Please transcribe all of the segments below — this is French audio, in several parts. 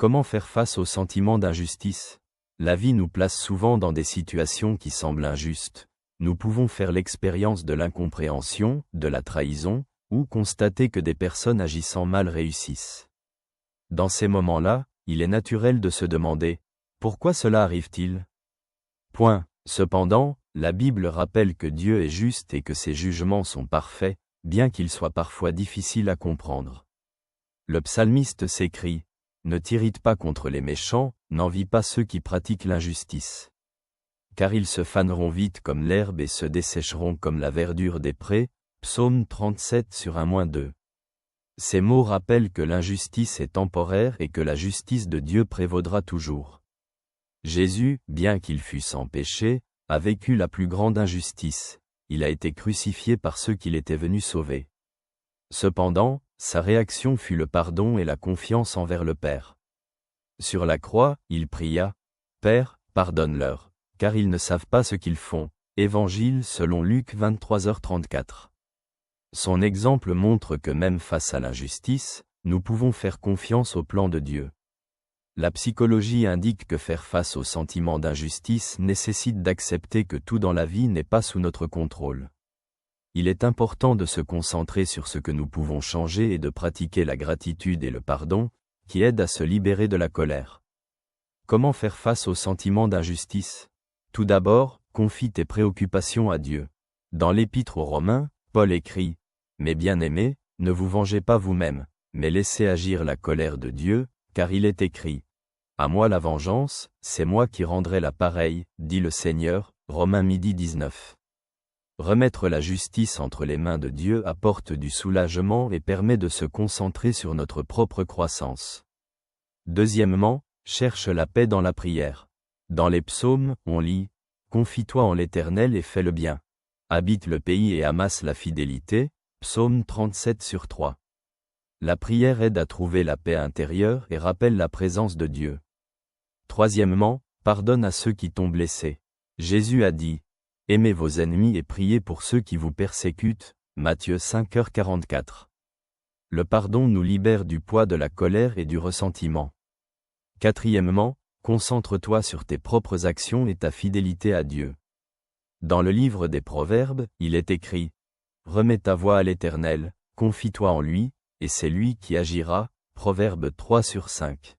Comment faire face au sentiment d'injustice? La vie nous place souvent dans des situations qui semblent injustes. Nous pouvons faire l'expérience de l'incompréhension, de la trahison, ou constater que des personnes agissant mal réussissent. Dans ces moments-là, il est naturel de se demander « Pourquoi cela arrive-t-il » Cependant, la Bible rappelle que Dieu est juste et que ses jugements sont parfaits, bien qu'ils soient parfois difficiles à comprendre. Le psalmiste s'écrie « Ne t'irrite pas contre les méchants, n'envie pas ceux qui pratiquent l'injustice. Car ils se faneront vite comme l'herbe et se dessécheront comme la verdure des prés » Psaume 37/2. Ces mots rappellent que l'injustice est temporaire et que la justice de Dieu prévaudra toujours. Jésus, bien qu'il fût sans péché, a vécu la plus grande injustice, il a été crucifié par ceux qu'il était venu sauver. Cependant, sa réaction fut le pardon et la confiance envers le Père. Sur la croix, il pria « Père, pardonne-leur, car ils ne savent pas ce qu'ils font » Évangile selon Luc 23h34. Son exemple montre que même face à l'injustice, nous pouvons faire confiance au plan de Dieu. La psychologie indique que faire face au sentiment d'injustice nécessite d'accepter que tout dans la vie n'est pas sous notre contrôle. Il est important de se concentrer sur ce que nous pouvons changer et de pratiquer la gratitude et le pardon, qui aident à se libérer de la colère. Comment faire face au sentiment d'injustice? Tout d'abord, confie tes préoccupations à Dieu. Dans l'Épître aux Romains, Paul écrit « Mes bien-aimés, ne vous vengez pas vous-même, mais laissez agir la colère de Dieu, car il est écrit « À moi la vengeance, c'est moi qui rendrai la pareille, dit le Seigneur » Romains 12:19. Remettre la justice entre les mains de Dieu apporte du soulagement et permet de se concentrer sur notre propre croissance. Deuxièmement, cherche la paix dans la prière. Dans les psaumes, on lit « Confie-toi en l'Éternel et fais le bien. Habite le pays et amasse la fidélité » Psaume 37/3. La prière aide à trouver la paix intérieure et rappelle la présence de Dieu. Troisièmement, pardonne à ceux qui t'ont blessé. Jésus a dit « Aimez vos ennemis et priez pour ceux qui vous persécutent » Matthieu 5h44. Le pardon nous libère du poids de la colère et du ressentiment. Quatrièmement, concentre-toi sur tes propres actions et ta fidélité à Dieu. Dans le livre des Proverbes, il est écrit « Remets ta voix à l'Éternel, confie-toi en lui, et c'est lui qui agira » Proverbe 3/5.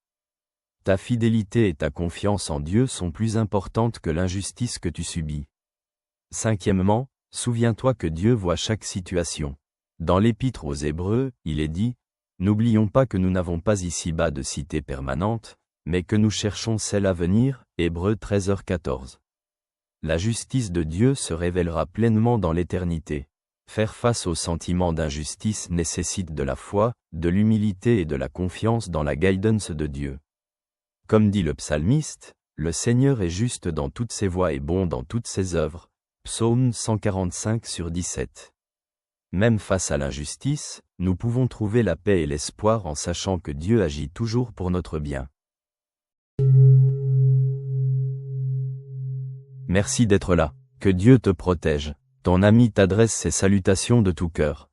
Ta fidélité et ta confiance en Dieu sont plus importantes que l'injustice que tu subis. Cinquièmement, souviens-toi que Dieu voit chaque situation. Dans l'Épître aux Hébreux, il est dit « N'oublions pas que nous n'avons pas ici-bas de cité permanente, mais que nous cherchons celle à venir » Hébreux 13h14. La justice de Dieu se révélera pleinement dans l'éternité. Faire face au sentiment d'injustice nécessite de la foi, de l'humilité et de la confiance dans la guidance de Dieu. Comme dit le psalmiste, « Le Seigneur est juste dans toutes ses voies et bon dans toutes ses œuvres » Psaume 145/17. Même face à l'injustice, nous pouvons trouver la paix et l'espoir en sachant que Dieu agit toujours pour notre bien. Merci d'être là. Que Dieu te protège. Ton ami t'adresse ses salutations de tout cœur.